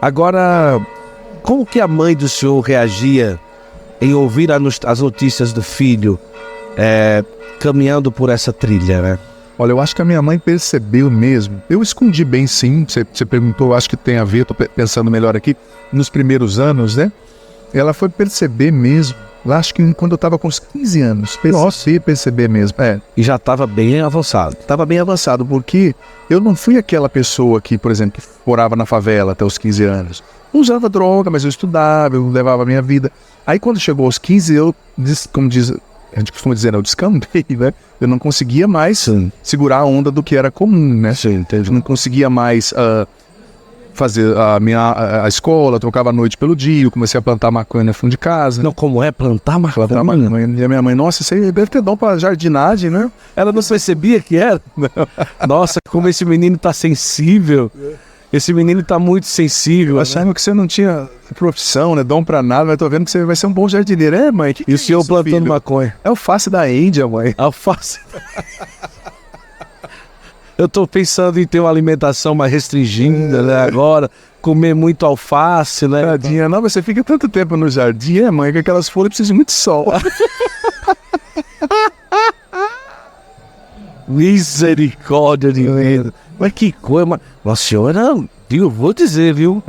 Agora, como que a mãe do senhor reagia em ouvir as notícias do filho caminhando por essa trilha, né? Olha, eu acho que a minha mãe percebeu mesmo. Eu escondi bem, sim. Você perguntou, acho que tem a ver, tô pensando melhor aqui, nos primeiros anos, né? Ela foi perceber mesmo, lá acho que quando eu estava com uns 15 anos. Perceber mesmo, E já estava bem avançado. Estava bem avançado, porque eu não fui aquela pessoa que, por exemplo, que morava na favela até os 15 anos. Não usava droga, mas eu estudava, eu levava a minha vida. Aí quando chegou aos 15, a gente costuma dizer, eu descambei, né? Eu não conseguia mais segurar a onda do que era comum, né? Sim, entendi. Eu não conseguia mais fazer a escola, trocava a noite pelo dia, eu comecei a plantar maconha no fundo de casa. Não, como é plantar maconha? Plantar maconha. E a minha mãe, nossa, isso aí deve ter dom pra jardinagem, né? Ela não percebia que era? Nossa, como esse menino tá sensível. Esse menino tá muito sensível. Achando que você não tinha profissão, né? Dom pra nada, mas tô vendo que você vai ser um bom jardineiro. Mãe? E o senhor plantando filho? Maconha? É alface da Índia, mãe. Alface. Eu tô pensando em ter uma alimentação mais restringida, né? Agora, comer muito alface, né? Tadinha, não, você fica tanto tempo no jardim, mãe, que aquelas folhas precisam de muito sol. Misericórdia de Deus. Mas que coisa, nossa senhora, eu vou dizer, viu?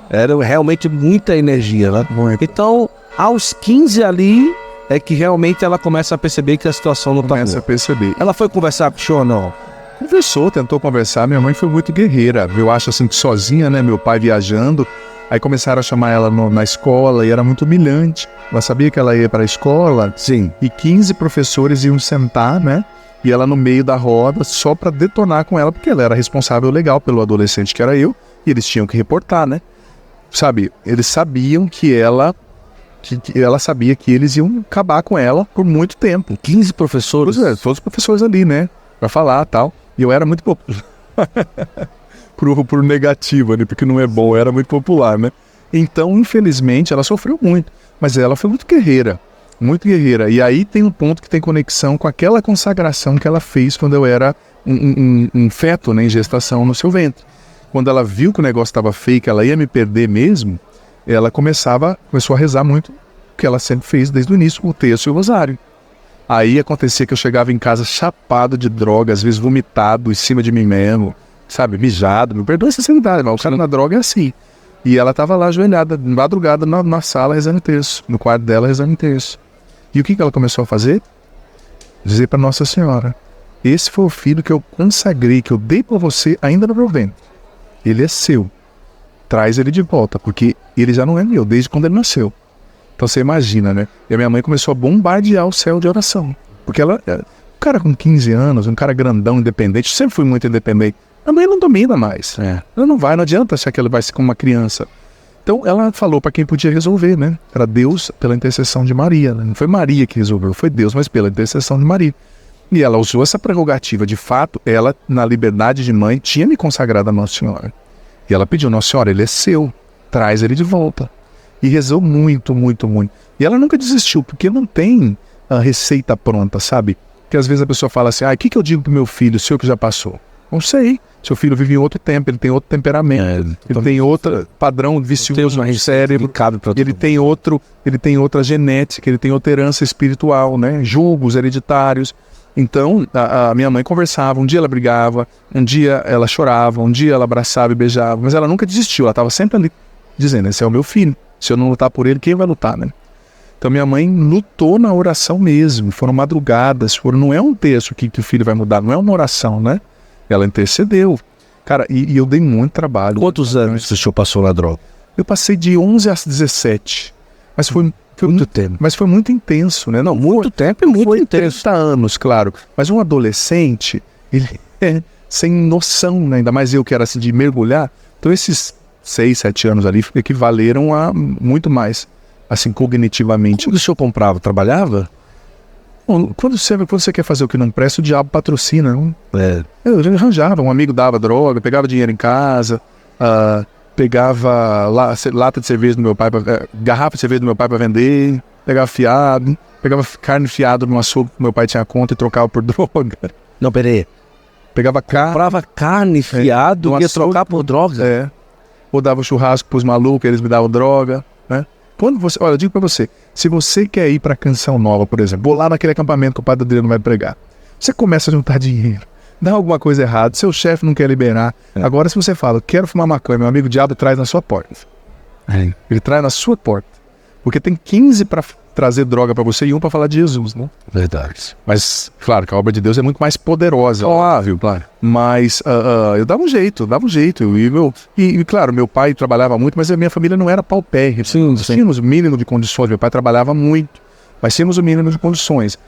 Era realmente muita energia, né? Muito. Então, aos 15 ali, é que realmente ela começa a perceber que a situação não tá boa. Começa a perceber. Ela foi conversar com o senhor ou não? Conversou, tentou conversar. Minha mãe foi muito guerreira. Eu acho assim que sozinha, né? Meu pai viajando. Aí começaram a chamar ela na escola e era muito humilhante. Ela sabia que ela ia para a escola. Sim. E 15 professores iam sentar, né? E ela no meio da roda só para detonar com ela, porque ela era responsável legal pelo adolescente que era eu. E eles tinham que reportar, né? Sabe, eles sabiam que ela sabia que eles iam acabar com ela por muito tempo. 15 professores? Pois é, todos os professores ali, né? Pra falar e tal. E eu era muito popular. por negativo, né? Porque não é bom, eu era muito popular, né? Então, infelizmente, ela sofreu muito. Mas ela foi muito guerreira. Muito guerreira. E aí tem um ponto que tem conexão com aquela consagração que ela fez quando eu era um feto, né, em gestação no seu ventre. Quando ela viu que o negócio estava feio, que ela ia me perder mesmo, ela começou a rezar muito, o que ela sempre fez desde o início, o terço e o rosário. Aí acontecia que eu chegava em casa chapado de droga, às vezes vomitado em cima de mim mesmo, sabe, mijado, me perdoa essa sinceridade, mas o cara na droga é assim. E ela estava lá ajoelhada, madrugada na sala rezando terço, no quarto dela rezando terço. E o que ela começou a fazer? Dizer para Nossa Senhora, esse foi o filho que eu consagrei, que eu dei para você ainda no meu ventre. Ele é seu. Traz ele de volta, porque ele já não é meu, desde quando ele nasceu. Então você imagina, né? E a minha mãe começou a bombardear o céu de oração. Porque ela, um cara com 15 anos, um cara grandão, independente, eu sempre fui muito independente. A mãe não domina mais. Ela não adianta achar que ela vai ser como uma criança. Então ela falou para quem podia resolver, né? Era Deus pela intercessão de Maria, né? Não foi Maria que resolveu, foi Deus, mas pela intercessão de Maria. E ela usou essa prerrogativa. De fato, ela, na liberdade de mãe, tinha me consagrado a Nossa Senhora. E ela pediu, Nossa Senhora, ele é seu, traz ele de volta. E rezou muito, muito, muito. E ela nunca desistiu, porque não tem a receita pronta, sabe? Porque às vezes a pessoa fala assim, o que eu digo pro meu filho, o senhor que já passou? Não sei. Seu filho vive em outro tempo, ele tem outro temperamento, ele tem outro padrão vicioso no cérebro, ele tem outra genética, ele tem outra herança espiritual, né? Julgos hereditários. Então, a minha mãe conversava, um dia ela brigava, um dia ela chorava, um dia ela abraçava e beijava, mas ela nunca desistiu, ela estava sempre ali, dizendo, esse é o meu filho, se eu não lutar por ele, quem vai lutar, né? Então minha mãe lutou na oração mesmo, foram madrugadas, não é um texto que o filho vai mudar, não é uma oração, né? Ela intercedeu. Cara, e eu dei muito trabalho. Quantos anos o senhor passou na droga? Eu passei de 11 a 17. Mas foi muito tempo. Mas foi muito intenso, né? Não, muito tempo e muito intenso. 30 anos, claro. Mas um adolescente, ele é sem noção, né? Ainda mais eu que era assim de mergulhar. Então esses 6, 7 anos ali equivaleram a muito mais, assim, cognitivamente. Quando o senhor comprava, trabalhava? Quando você quer fazer o que não presta, o diabo patrocina. Não? Eu arranjava, um amigo dava droga, pegava dinheiro em casa, pegava lata de cerveja do meu pai, garrafa de cerveja do meu pai para vender, pegava fiado, pegava carne fiado no açougue que meu pai tinha conta e trocava por droga. Não, peraí. Pegava comprava carne fiado e ia trocar por droga? ou dava churrasco pros malucos, eles me davam droga, né? Quando você, olha, eu digo pra você, se você quer ir pra Canção Nova, por exemplo, vou lá naquele acampamento que o Padre Adriano vai pregar, você começa a juntar dinheiro, dá alguma coisa errada, seu chefe não quer liberar. Agora, se você fala, quero fumar maconha, meu amigo, o diabo traz na sua porta. Ele traz na sua porta. Porque tem 15 para trazer droga para você e um para falar de Jesus, né? Verdade. Mas, claro, que a obra de Deus é muito mais poderosa. Óbvio, claro. Mas eu dava um jeito. E, claro, meu pai trabalhava muito, mas a minha família não era paupérrima. Sim. Tínhamos o mínimo de condições. Meu pai trabalhava muito, mas tínhamos o mínimo de condições.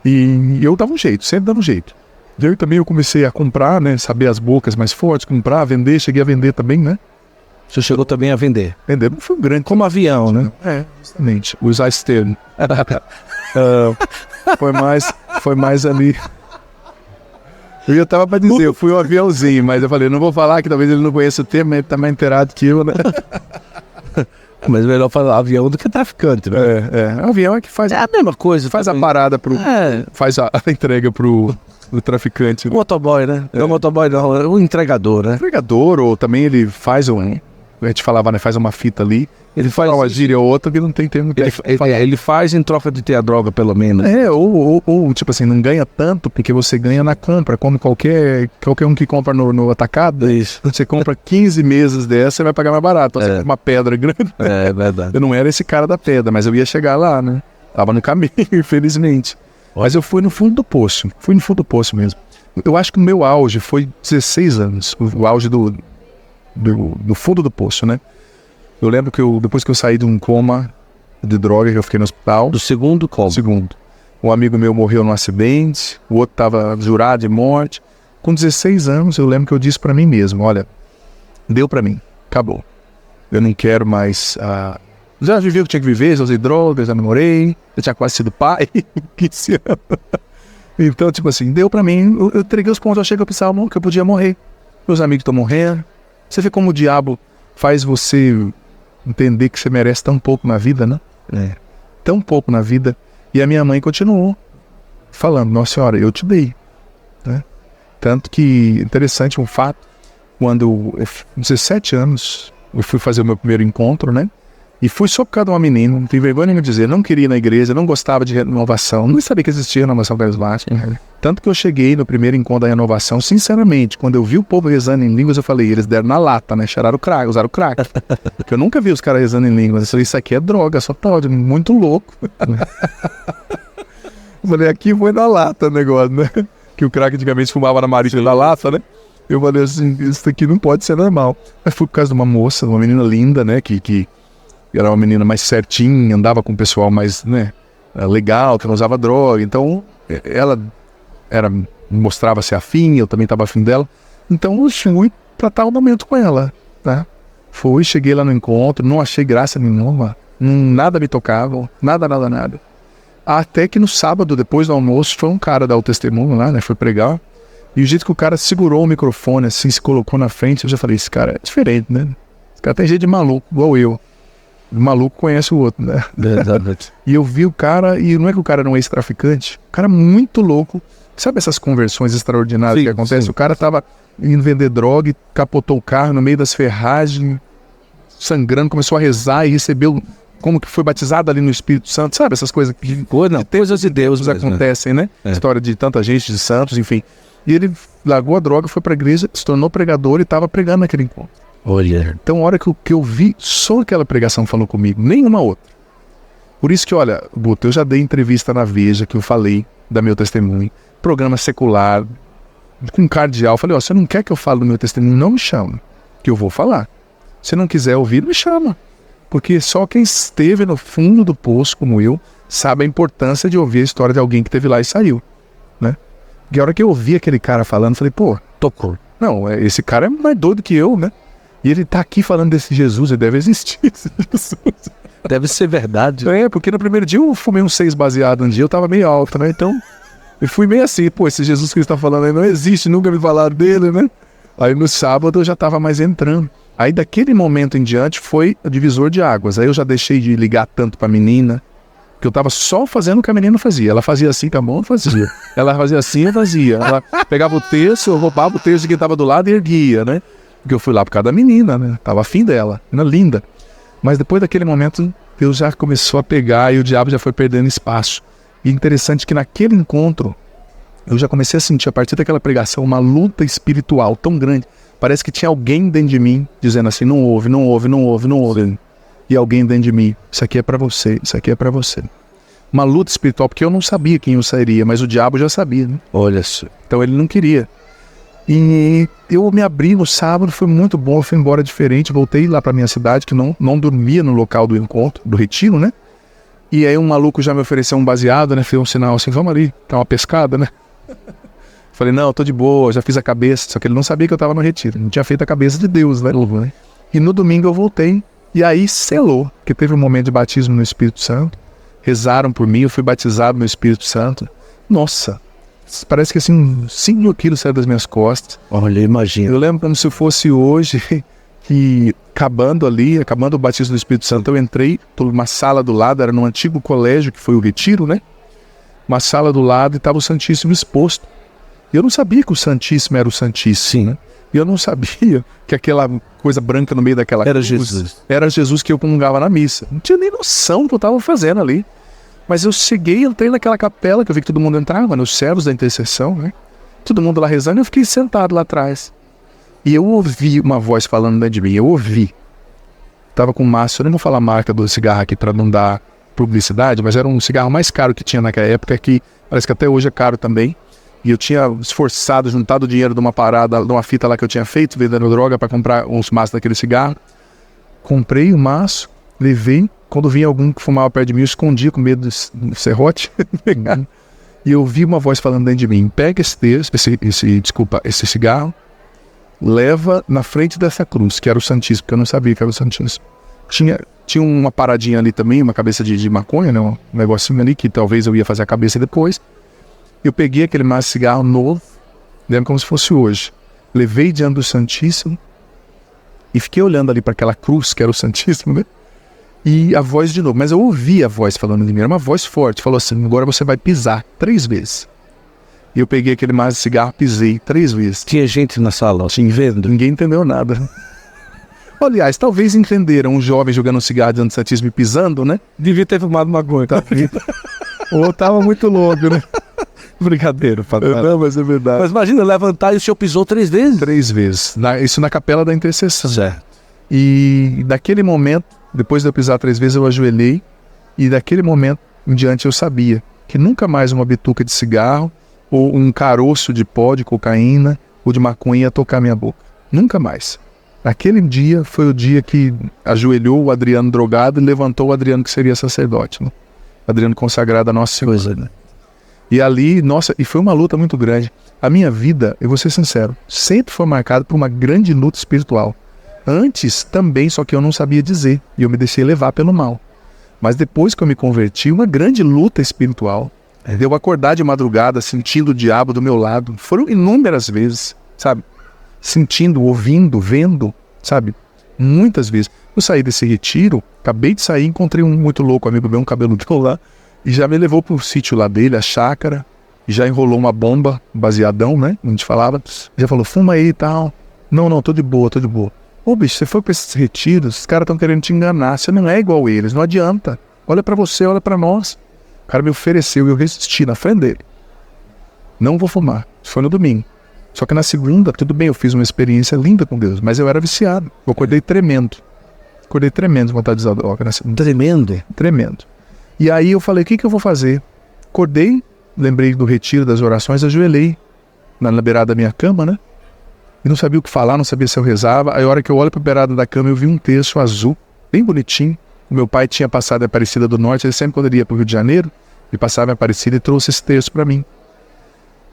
E eu dava um jeito, sempre dava um jeito. Eu também comecei a comprar, né? Saber as bocas mais fortes, comprar, vender, cheguei a vender também, né? Você chegou também a vender? Vender não foi um grande. Como avião, né? Justamente. Usar externo. Foi mais ali. Eu tava pra dizer, eu fui um aviãozinho, mas eu falei, não vou falar que talvez ele não conheça o termo, mas ele tá mais inteirado que eu, né? Mas é melhor falar avião do que traficante, né? O avião é que faz. É a mesma coisa. Faz também. a parada pro. Faz a entrega pro traficante. O motoboy, né? Não o motoboy, não. É o entregador, né? Entregador, ou também ele faz a gente falava, né? Faz uma fita ali. Ele faz uma gíria ou outra que não tem termo. Ele faz em troca de ter a droga, pelo menos. Ou tipo assim, não ganha tanto porque você ganha na compra. Como qualquer um que compra no atacado. Isso. Você compra 15 mesas dessa, você vai pagar mais barato. Você compra uma pedra grande. É verdade. Eu não era esse cara da pedra, mas eu ia chegar lá, né? Tava no caminho, infelizmente. Mas eu fui no fundo do poço. Fui no fundo do poço mesmo. Eu acho que o meu auge foi 16 anos. O auge do fundo do poço, né? Eu lembro que depois que eu saí de um coma de droga, que eu fiquei no hospital. Do segundo coma? Segundo. Um amigo meu morreu num acidente, o outro estava jurado de morte. Com 16 anos, eu lembro que eu disse para mim mesmo, olha, deu para mim, acabou. Eu não quero mais... Já vivi o que tinha que viver, já usei drogas, já namorei, já tinha quase sido pai, 15 anos. Então, tipo assim, deu pra mim, eu entreguei os pontos, eu achei que eu pensava que eu podia morrer. Meus amigos estão morrendo. Você vê como o diabo faz você entender que você merece tão pouco na vida, né? Tão pouco na vida. E a minha mãe continuou falando, Nossa Senhora, eu te dei. Né? Tanto que, interessante um fato, quando eu, 17 anos, eu fui fazer o meu primeiro encontro, né? E fui só por causa de uma menina, não tenho vergonha nenhuma de dizer, não queria ir na igreja, não gostava de renovação, não sabia que existia renovação carismática. Tanto que eu cheguei no primeiro encontro da renovação, sinceramente, quando eu vi o povo rezando em línguas, eu falei, eles deram na lata, né? Cheiraram o crack, usaram o crack. Porque eu nunca vi os caras rezando em línguas. Eu falei, isso aqui é droga, só tá muito louco. Eu falei, aqui foi na lata o negócio, né? Que o crack antigamente fumava na marisa da lata, né? Eu falei assim, isso aqui não pode ser normal. Mas fui por causa de uma moça, uma menina linda, né? Que era uma menina mais certinha, andava com o pessoal mais, né, legal, que não usava droga. Então, ela mostrava-se afim, eu também estava afim dela. Então, eu fui tratar o momento com ela, tá? Cheguei lá no encontro, não achei graça nenhuma, nada me tocava, nada. Até que no sábado, depois do almoço, foi um cara dar o testemunho lá, né, foi pregar. E o jeito que o cara segurou o microfone, assim, se colocou na frente, eu já falei, esse cara é diferente, né? Esse cara tem jeito de maluco, igual eu. O maluco conhece o outro, né? E eu vi o cara, e não é que o cara era um ex-traficante, o cara muito louco. Sabe essas conversões extraordinárias que acontecem? Sim. O cara tava indo vender droga e capotou o carro no meio das ferragens, sangrando, começou a rezar e recebeu, como que foi batizado ali no Espírito Santo. Sabe essas coisas que coisas de Deus mesmo, acontecem, né? História de tanta gente, de santos, enfim. E ele largou a droga, foi pra igreja, se tornou pregador e tava pregando naquele encontro. Olha. Então, a hora que eu vi, só aquela pregação falou comigo, nenhuma outra. Por isso que, olha, Buto, eu já dei entrevista na Veja, que eu falei da meu testemunho, programa secular, com um cardeal, falei, você não quer que eu fale do meu testemunho? Não me chama, que eu vou falar. Se não quiser ouvir, me chama. Porque só quem esteve no fundo do poço, como eu, sabe a importância de ouvir a história de alguém que esteve lá e saiu, né? E a hora que eu ouvi aquele cara falando, falei, tocou. Não, esse cara é mais doido que eu, né? E ele tá aqui falando desse Jesus, ele deve existir esse Jesus. Deve ser verdade. Porque no primeiro dia eu fumei uns 6 baseados um dia, eu tava meio alto, né? Então, eu fui meio assim, esse Jesus que ele tá falando aí não existe, nunca me falaram dele, né? Aí no sábado eu já tava mais entrando. Aí daquele momento em diante foi o divisor de águas. Aí eu já deixei de ligar tanto pra menina, que eu tava só fazendo o que a menina fazia. Ela fazia assim, tá bom? Eu fazia. Ela fazia assim, eu fazia. Ela pegava o texto, eu roubava o texto de quem tava do lado e erguia, né? Porque eu fui lá por causa da menina, né? Tava afim dela, menina linda. Mas depois daquele momento, Deus já começou a pegar e o diabo já foi perdendo espaço. E interessante que naquele encontro, eu já comecei a sentir, a partir daquela pregação, uma luta espiritual tão grande. Parece que tinha alguém dentro de mim, dizendo assim, não ouve, não ouve, não ouve, não ouve. E alguém dentro de mim, isso aqui é para você, isso aqui é para você. Uma luta espiritual, porque eu não sabia quem eu sairia, mas o diabo já sabia, né? Olha só. Então ele não queria. E eu me abri no sábado, foi muito bom, eu fui embora diferente, voltei lá para minha cidade, que não dormia no local do encontro, do retiro, né? E aí um maluco já me ofereceu um baseado, né? Fez um sinal assim, vamos ali, tá uma pescada, né? Falei, não, tô de boa, já fiz a cabeça, só que ele não sabia que eu tava no retiro, não tinha feito a cabeça de Deus, né? E no domingo eu voltei, e aí selou, porque teve um momento de batismo no Espírito Santo, rezaram por mim, eu fui batizado no Espírito Santo. Nossa, parece que assim, 5 quilos saíram das minhas costas. Olha, imagina. Eu lembro como se fosse hoje, que acabando o batismo do Espírito Santo, eu entrei por uma sala do lado, era num antigo colégio, que foi o Retiro, né? Uma sala do lado e estava o Santíssimo exposto. E eu não sabia que o Santíssimo era o Santíssimo, né? E eu não sabia que aquela coisa branca no meio daquela Era cruz Jesus. era Jesus que eu comungava na missa. Não tinha nem noção do que eu estava fazendo ali. Mas eu cheguei, entrei naquela capela, que eu vi que todo mundo entrava, nos servos da intercessão, né? Todo mundo lá rezando, e eu fiquei sentado lá atrás. E eu ouvi uma voz falando dentro de mim, eu ouvi. Tava com massa, eu nem vou falar a marca do cigarro aqui para não dar publicidade, mas era um cigarro mais caro que tinha naquela época, que parece que até hoje é caro também. E eu tinha esforçado, juntado o dinheiro de uma parada, de uma fita lá que eu tinha feito, vendendo droga para comprar uns maços daquele cigarro. Comprei o maço, levei. Quando vinha algum que fumava perto de mim, eu escondia com medo do serrote. E eu ouvi uma voz falando dentro de mim, pega esse cigarro, leva na frente dessa cruz, que era o Santíssimo, porque eu não sabia que era o Santíssimo. Tinha uma paradinha ali também, uma cabeça de maconha, né? Um negocinho ali, que talvez eu ia fazer a cabeça depois. Eu peguei aquele maço de cigarro novo, lembro como se fosse hoje. Levei diante do Santíssimo e fiquei olhando ali para aquela cruz, que era o Santíssimo, né? E a voz de novo, mas eu ouvi a voz falando de mim, era uma voz forte, falou assim, agora você vai pisar 3 vezes. E eu peguei aquele maço de cigarro, pisei 3 vezes. Tinha gente na sala, assim, vendo. Ninguém entendeu nada. Aliás, talvez entenderam um jovem jogando um cigarro diante do Santíssimo e pisando, né? Devia ter fumado maconha, tá? Ou tava muito louco, né? Brincadeira, Fábio. Não, mas é verdade. Mas imagina, levantar e o senhor pisou 3 vezes? 3 vezes. Isso na capela da intercessão. Certo. E daquele momento, depois de eu pisar 3 vezes, eu ajoelhei. E daquele momento em diante eu sabia que nunca mais uma bituca de cigarro ou um caroço de pó de cocaína ou de maconha ia tocar minha boca. Nunca mais. Aquele dia foi o dia que ajoelhou o Adriano drogado e levantou o Adriano que seria sacerdote, né? Adriano consagrado a Nossa Senhora, né? E ali, nossa, e foi uma luta muito grande. A minha vida, eu vou ser sincero, sempre foi marcada por uma grande luta espiritual. Antes também, só que eu não sabia dizer, e eu me deixei levar pelo mal. Mas depois que eu me converti, uma grande luta espiritual. De eu acordar de madrugada, sentindo o diabo do meu lado. Foram inúmeras vezes, sabe? Sentindo, ouvindo, vendo, sabe? Muitas vezes. Eu saí desse retiro, acabei de sair, encontrei um muito louco amigo meu, um cabeludão lá, e já me levou pro sítio lá dele, a chácara, e já enrolou uma bomba, baseadão, né? A gente falava, já falou, fuma aí e tal. Não, tô de boa, tô de boa. Ô bicho, você foi pra esses retiros, os caras estão querendo te enganar, você não é igual eles, não adianta. Olha pra você, olha pra nós. O cara me ofereceu e eu resisti na frente dele. Não vou fumar. Isso foi no domingo. Só que na segunda, tudo bem, eu fiz uma experiência linda com Deus, mas eu era viciado. Eu acordei tremendo. Acordei tremendo de vontade de usar droga na segunda. Tremendo? Tremendo. E aí eu falei, o que eu vou fazer? Acordei, lembrei do retiro das orações, ajoelhei na beirada da minha cama, né? E não sabia o que falar, não sabia se eu rezava. Aí a hora que eu olho para a beirada da cama, eu vi um terço azul, bem bonitinho. O meu pai tinha passado em Aparecida do Norte, ele sempre quando ele ia para o Rio de Janeiro, ele passava em Aparecida e trouxe esse terço para mim.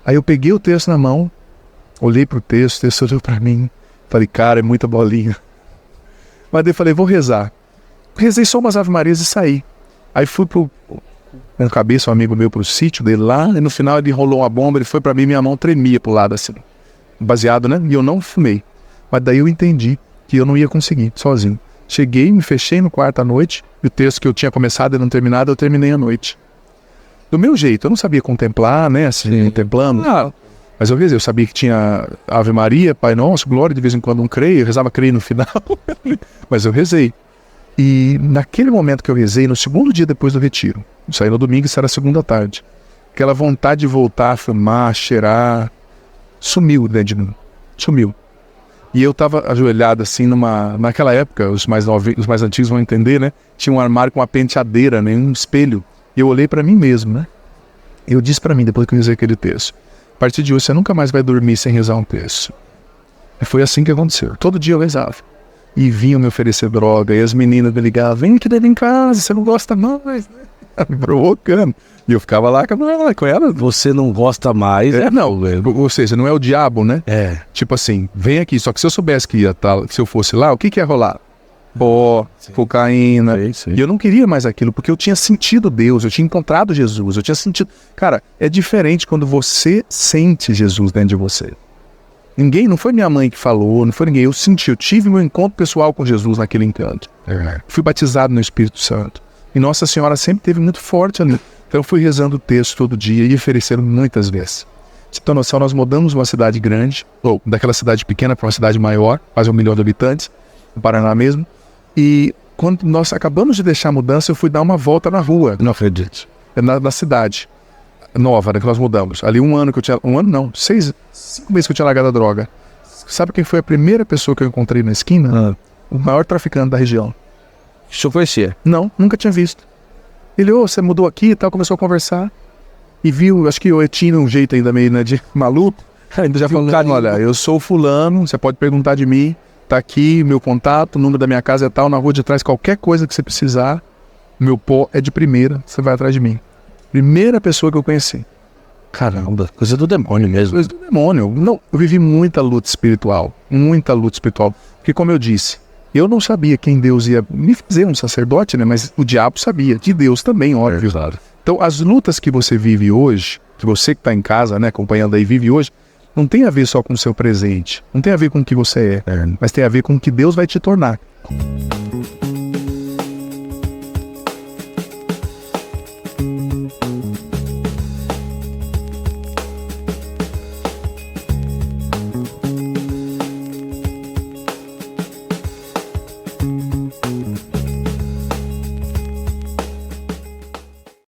Aí eu peguei o terço na mão, olhei pro terço, o terço olhou para mim, falei, cara, é muita bolinha. Mas daí eu falei, vou rezar. Rezei só umas Ave Marias e saí. Aí fui na cabeça, um amigo meu, pro sítio dele lá, e no final ele enrolou uma bomba, ele foi para mim, minha mão tremia pro lado assim, baseado, né? E eu não fumei. Mas daí eu entendi que eu não ia conseguir, sozinho. Cheguei, me fechei no quarto à noite, e o texto que eu tinha começado e não terminado, eu terminei à noite. Do meu jeito, eu não sabia contemplar, né? Assim, contemplando. Mas eu rezei, eu sabia que tinha Ave Maria, Pai Nosso, Glória, de vez em quando um creio, eu rezava creio no final, mas eu rezei. E naquele momento que eu rezei, no segundo dia depois do retiro, eu saí no domingo, isso era segunda tarde, aquela vontade de voltar a fumar, cheirar, sumiu dentro de mim, sumiu. E eu estava ajoelhado assim naquela época, os mais antigos vão entender, né? Tinha um armário com uma penteadeira, né? Um espelho. E eu olhei para mim mesmo, né? Eu disse para mim, depois que eu rezei aquele texto, a partir de hoje você nunca mais vai dormir sem rezar um texto. E foi assim que aconteceu. Todo dia eu rezava. E vinham me oferecer droga, e as meninas me ligavam, vem que deve em casa, você não gosta mais, né? Me provocando. E eu ficava lá com ela. Você não gosta mais. Não, ou seja, não é o diabo, né? É. Tipo assim, vem aqui. Só que se eu soubesse que ia estar, se eu fosse lá, o que ia rolar? Pó, cocaína. Sim. E eu não queria mais aquilo, porque eu tinha sentido Deus, eu tinha encontrado Jesus, eu tinha sentido... Cara, é diferente quando você sente Jesus dentro de você. Ninguém, não foi minha mãe que falou, não foi ninguém. Eu senti, eu tive meu encontro pessoal com Jesus naquele encanto. Fui batizado no Espírito Santo. E Nossa Senhora sempre esteve muito forte ali. Então eu fui rezando o texto todo dia e oferecendo muitas vezes. Pra você ter noção, nós mudamos uma cidade grande, ou daquela cidade pequena para uma cidade maior, quase 1 milhão de habitantes, no Paraná mesmo. E quando nós acabamos de deixar a mudança, eu fui dar uma volta na rua. Não acredito. Na cidade nova, né, que nós mudamos. Ali 1 ano que eu tinha... 1 ano não, 5 meses que eu tinha largado a droga. Sabe quem foi a primeira pessoa que eu encontrei na esquina? O maior traficante da região. O senhor conhecia? Não, nunca tinha visto. Ele, você mudou aqui e tal, começou a conversar. E viu, acho que eu tinha um jeito ainda meio, né, de maluco. Ainda já falou, olha, eu sou fulano, você pode perguntar de mim. Tá aqui, meu contato, o número da minha casa é tal, na rua de trás, qualquer coisa que você precisar. Meu pó é de primeira, você vai atrás de mim. Primeira pessoa que eu conheci. Caramba, coisa do demônio mesmo. Coisa do demônio. Não, eu vivi muita luta espiritual. Muita luta espiritual. Porque como eu disse, eu não sabia quem Deus ia me fazer um sacerdote, né? Mas o diabo sabia. De Deus também, óbvio. Claro. Então, as lutas que você vive hoje, que você que está em casa, né, acompanhando aí, vive hoje, não tem a ver só com o seu presente. Não tem a ver com o que você é. Mas tem a ver com o que Deus vai te tornar.